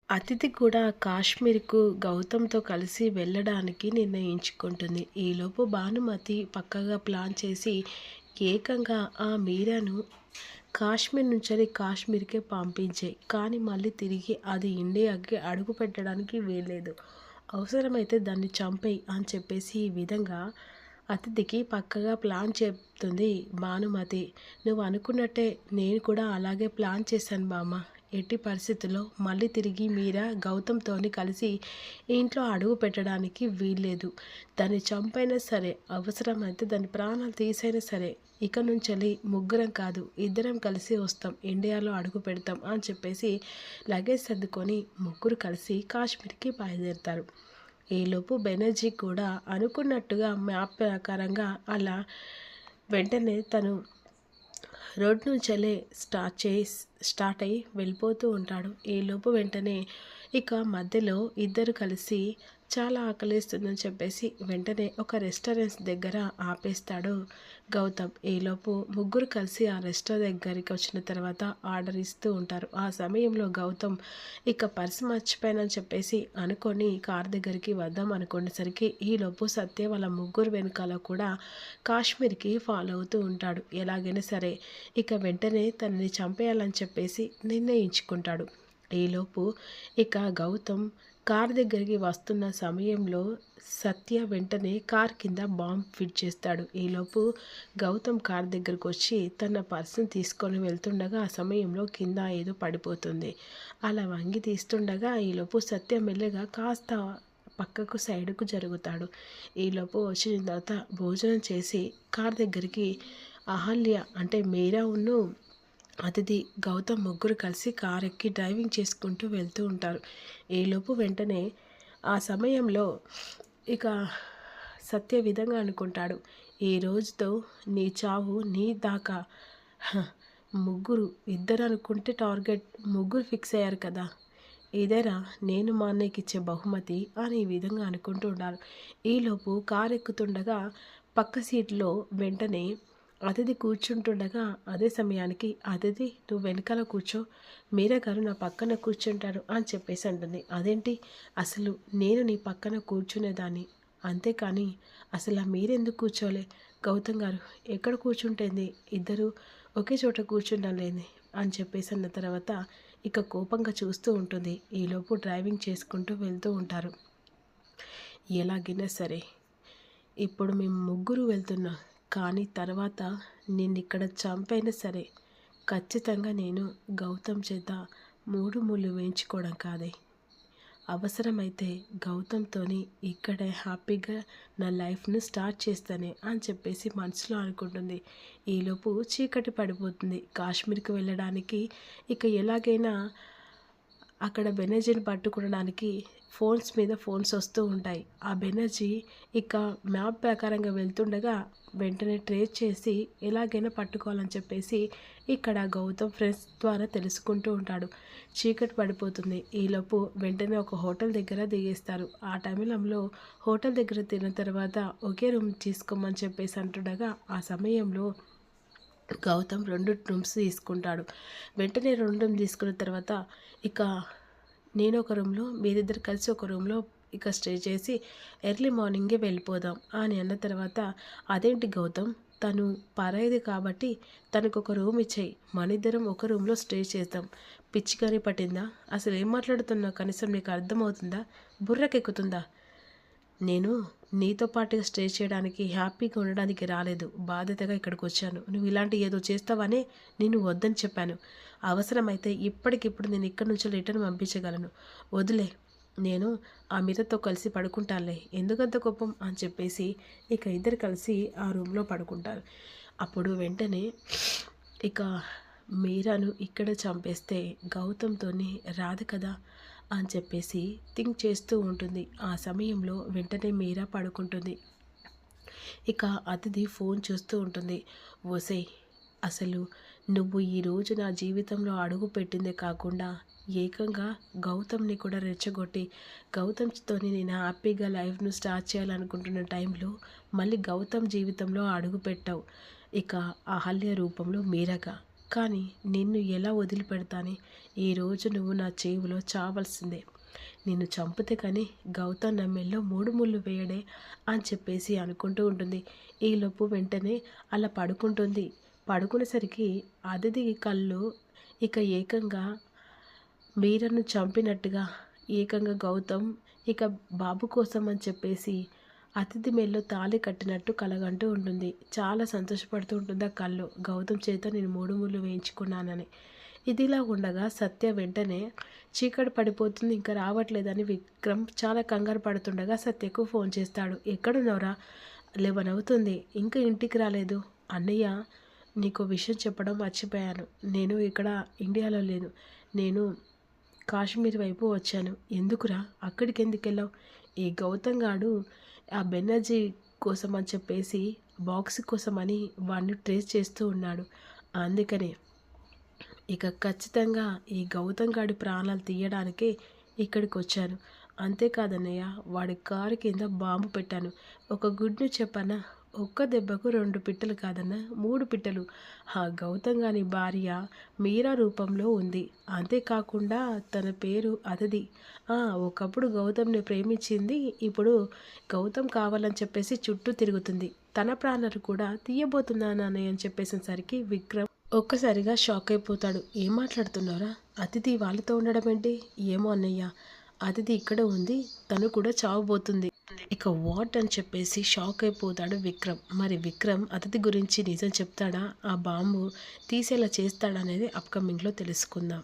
అతిథి కూడా కాశ్మీర్‌కు గౌతమ్‌తో కలిసి వెళ్ళడానికి నిర్ణయించుకుంటుంది. ఈలోపు భానుమతి పక్కగా ప్లాన్ చేసి ఏకంగా ఆ మీరాను కాశ్మీర్ నుంచెల్లి కాశ్మీర్‌కే పంపించేయి. కానీ మళ్ళీ తిరిగి అది ఇండియాకి అడుగుపెట్టడానికి వీల్లేదు. అవసరమైతే దాన్ని చంపేయి అని చెప్పేసి ఈ విధంగా అతిథికి పక్కగా ప్లాన్ చెప్తుంది భానుమతి. నువ్వు అనుకున్నట్టే నేను కూడా అలాగే ప్లాన్ చేశాను బామ్మ. ఎట్టి పరిస్థితుల్లో మళ్ళీ తిరిగి మీరా గౌతమ్‌తోని కలిసి ఇంట్లో అడుగు పెట్టడానికి వీల్లేదు. దాన్ని చంపైనా సరే, అవసరమైతే దాని ప్రాణాలు తీసైనా సరే, ఇక నుంచెల్లి ముగ్గురం కాదు ఇద్దరం కలిసి వస్తాం. ఇండియాలో అడుగు పెడతాం అని చెప్పేసి లగేజ్ సర్దుకొని ముగ్గురు కలిసి కాశ్మీర్‌కి బయలుదేరుతారు. ఈలోపు బెనర్జీ కూడా అనుకున్నట్టుగా మ్యాప్ ప్రకారంగా అలా వెంటనే తను రోడ్ నుంచెల్లే స్టార్ట్ అయ్యి వెళ్ళిపోతూ ఉంటాడు. ఈలోపు వెంటనే ఇక మధ్యలో ఇద్దరు కలిసి చాలా ఆకలేస్తుందని చెప్పేసి వెంటనే ఒక రెస్టారెంట్స్ దగ్గర ఆపేస్తాడు గౌతమ్. ఈలోపు ముగ్గురు కలిసి ఆ రెస్టారెంట్ దగ్గరికి వచ్చిన తర్వాత ఆర్డర్ ఇస్తూ ఉంటారు. ఆ సమయంలో గౌతమ్ ఇక పర్స్ మర్చిపోయానని చెప్పేసి అనుకొని కార్ దగ్గరికి వద్దాం అనుకునేసరికి ఈలోపు సత్య వాళ్ళ ముగ్గురు వెనకాల కూడా కాశ్మీర్కి ఫాలో అవుతూ ఉంటాడు. ఎలాగైనా సరే ఇక వెంటనే తనని చంపేయాలని చెప్పేసి నిర్ణయించుకుంటాడు. ఈలోపు ఇక గౌతమ్ కార్ దగ్గరికి వస్తున్న సమయంలో సత్య వెంటనే కార్ కింద బాంబ్ ఫిట్ చేస్తాడు. ఈలోపు గౌతమ్ కార్ దగ్గరకు వచ్చి తన పర్సును తీసుకొని వెళ్తుండగా ఆ సమయంలో కింద ఏదో పడిపోతుంది. అలా వంగి తీస్తుండగా ఈలోపు సత్య మెల్లగా కాస్త పక్కకు సైడ్కు జరుగుతాడు. ఈలోపు వచ్చిన తర్వాత భోజనం చేసి కార్ దగ్గరికి అహల్య అంటే మీరా ఉన్ను అతిథి గౌతమ్ ముగ్గురు కలిసి కార్ ఎక్కి డ్రైవింగ్ చేసుకుంటూ వెళ్తూ ఉంటారు. ఈలోపు వెంటనే ఆ సమయంలో ఇక సత్య విధంగా అనుకుంటాడు, ఈ రోజుతో నీ చావు నీ దాకా. హ, ముగ్గురు ఇద్దరు అనుకుంటే టార్గెట్ ముగ్గురు ఫిక్స్ అయ్యారు కదా, ఇదేరా నేను మా అన్నయ్యకి ఇచ్చే బహుమతి అని ఈ విధంగా అనుకుంటూ ఉండాలి. ఈలోపు కారు ఎక్కుతుండగా పక్క సీట్లో వెంటనే అతిథి కూర్చుంటుండగా అదే సమయానికి అతిథి నువ్వు వెనకాల కూర్చో, మీరా గారు నా పక్కన కూర్చుంటారు అని చెప్పేసి అంటుంది. అదేంటి, అసలు నేను నీ పక్కన కూర్చునేదాన్ని, అంతేకాని అసలు మీరెందుకు కూర్చోలే, గౌతమ్ గారు ఎక్కడ కూర్చుంటేంది, ఇద్దరు ఒకే చోట కూర్చుంటాం లేని అని చెప్పేసి అన్న తర్వాత ఇక కోపంగా చూస్తూ ఉంటుంది. ఈలోపు డ్రైవింగ్ చేసుకుంటూ వెళ్తూ ఉంటారు. ఎలాగైనా సరే ఇప్పుడు మేము ముగ్గురు వెళ్తున్నా, కానీ తర్వాత నిన్నిక్కడ చంపైనా సరే ఖచ్చితంగా నేను గౌతమ్ చేత 3 ముళ్ళు వేయించుకోవడం కాదే, అవసరమైతే గౌతమ్‌తోని ఇక్కడే హ్యాపీగా నా లైఫ్‌ని స్టార్ట్ చేస్తానే అని చెప్పేసి మనసులో అనుకుంటుంది. ఈలోపు చీకటి పడిపోతుంది. కాశ్మీర్‌కి వెళ్ళడానికి ఇక ఎలాగైనా అక్కడ బెనర్జీని పట్టుకోవడానికి ఫోన్స్ మీద ఫోన్స్ వస్తూ ఉంటాయి. ఆ బెనర్జీ ఇక మ్యాప్ ప్రకారంగా వెళ్తుండగా వెంటనే ట్రేస్ చేసి ఎలాగైనా పట్టుకోవాలని చెప్పేసి ఇక్కడ గౌతమ్ ఫ్రెండ్స్ ద్వారా తెలుసుకుంటూ ఉంటాడు. చీకటి పడిపోతుంది. ఈలోపు వెంటనే ఒక హోటల్ దగ్గర దిగేస్తారు. ఆ టైంలో హోటల్ దగ్గర తిన్న తర్వాత ఒకే రూమ్ తీసుకోమని చెప్పేసి అంటుండగా ఆ సమయంలో గౌతమ్ 2 రూమ్స్ తీసుకుంటాడు. వెంటనే 2 రూమ్ తీసుకున్న తర్వాత ఇక నేను ఒక రూమ్‌లో మీరిద్దరు కలిసి ఒక రూమ్‌లో ఇక స్టే చేసి ఎర్లీ మార్నింగే వెళ్ళిపోదాం అని అన్న తర్వాత, అదేంటి గౌతమ్, తను పరాయిది కాబట్టి తనకొక రూమ్ ఇచ్చేయి, మనిద్దరం ఒక రూమ్‌లో స్టే చేద్దాం. పిచ్చి గాని పట్టిందా, అసలు ఏం మాట్లాడుతున్నావు, కనీసం నీకు అర్థమవుతుందా, బుర్రకెక్కుతుందా? నేను నీతో పాటుగా స్టే చేయడానికి, హ్యాపీగా ఉండడానికి రాలేదు. బాధ్యతగా ఇక్కడికి వచ్చాను. నువ్వు ఇలాంటి ఏదో చేస్తావనే నేను వద్దని చెప్పాను. అవసరమైతే ఇప్పటికిప్పుడు నేను ఇక్కడి నుంచి రిటర్న్ పంపించగలను. వదిలే, నేను ఆ మీరతో కలిసి పడుకుంటానులే, ఎందుకంత కోపం అని చెప్పేసి ఇక ఇద్దరు కలిసి ఆ రూమ్లో పడుకుంటారు. అప్పుడు వెంటనే ఇక మీరాను ఇక్కడ చంపేస్తే గౌతమ్‌తోని రాదు కదా అని చెప్పేసి థింక్ చేస్తూ ఉంటుంది. ఆ సమయంలో వెంటనే మీరా పడుకుంటుంది. ఇక అతిథి ఫోన్ చూస్తూ ఉంటుంది. ఒసేయ్, అసలు నువ్వు ఈరోజు నా జీవితంలో అడుగు పెట్టిందే కాకుండా ఏకంగా గౌతమ్‌ని కూడా రెచ్చగొట్టి గౌతమ్‌తోని నేను హ్యాపీగా లైఫ్‌ను స్టార్ట్ చేయాలనుకుంటున్న టైంలో మళ్ళీ గౌతమ్ జీవితంలో అడుగు పెట్టావు. ఇక అహల్య రూపంలో మీరాగా. కానీ నిన్ను ఎలా వదిలిపెడతానే? ఈరోజు నువ్వు నా చెవిలో చావాల్సిందే. నిన్ను చంపితే కానీ గౌతమ్ నా మెడలో 3 ముళ్ళు వేయడే అని చెప్పేసి అనుకుంటూ ఉంటుంది. ఈలోపు వెంటనే అలా పడుకుంటుంది. పడుకునేసరికి అదితి కళ్ళు ఇక ఏకంగా మీరను చంపినట్టుగా ఏకంగా గౌతమ్ ఇక బాబు కోసం అని చెప్పేసి అతిథి మెల్లో తాళి కట్టినట్టు కలగంటూ ఉంటుంది. చాలా సంతోషపడుతూ ఉంటుంది ఆ కళ్ళు. గౌతమ్ చేత నేను 3 ముళ్ళు వేయించుకున్నానని. ఇదిలా ఉండగా సత్య వెంటనే చీకటి పడిపోతుంది, ఇంకా రావట్లేదని విక్రమ్ చాలా కంగారు పడుతుండగా సత్యకు ఫోన్ చేస్తాడు. ఎక్కడున్నావురా? 11 అవుతుంది, ఇంకా ఇంటికి రాలేదు. అన్నయ్య, నీకు విషయం చెప్పడం మర్చిపోయాను. నేను ఇక్కడ ఇండియాలో లేను. నేను కాశ్మీర్ వైపు వచ్చాను. ఎందుకురా? అక్కడికి ఎందుకు వెళ్ళావు? ఈ గౌతమ్ గాడు ఆ బెనర్జీ కోసం అని చెప్పేసి బాక్స్ కోసమని వాడిని ట్రేస్ చేస్తూ ఉన్నాడు. అందుకనే ఇక ఖచ్చితంగా ఈ గౌతమ్ గాడి ప్రాణాలు తీయడానికే ఇక్కడికి వచ్చాను. అంతేకాదన్నయ్య, వాడి కారు కింద బాంబు పెట్టాను. ఒక గుడ్ న్యూస్ చెప్పన్నా, ఒక్క దెబ్బకు 2 పిట్టలు కాదన్నా 3 పిట్టలు. ఆ గౌతమ్ గాని భార్య మీరా రూపంలో ఉంది. అంతేకాకుండా తన పేరు అదితి. ఒకప్పుడు గౌతమ్ని ప్రేమించింది, ఇప్పుడు గౌతమ్ కావాలని చెప్పేసి చుట్టూ తిరుగుతుంది. తన ప్రాణాలు కూడా తీయబోతున్నానని అని చెప్పేసరికి విక్రమ్ ఒక్కసారిగా షాక్ అయిపోతాడు. ఏం మాట్లాడుతున్నారా? అతిథి వాళ్ళతో ఉండడం ఏంటి? ఏమో అన్నయ్య, అతిథి ఇక్కడ ఉంది, తను కూడా చావబోతుంది. ఇక వాట్ అని చెప్పేసి షాక్ అయిపోతాడు విక్రమ్. మరి విక్రమ్ అతిథి గురించి నిజం చెప్తాడా, ఆ బాంబు తీసేలా చేస్తాడా అనేది అప్కమింగ్లో తెలుసుకుందాం.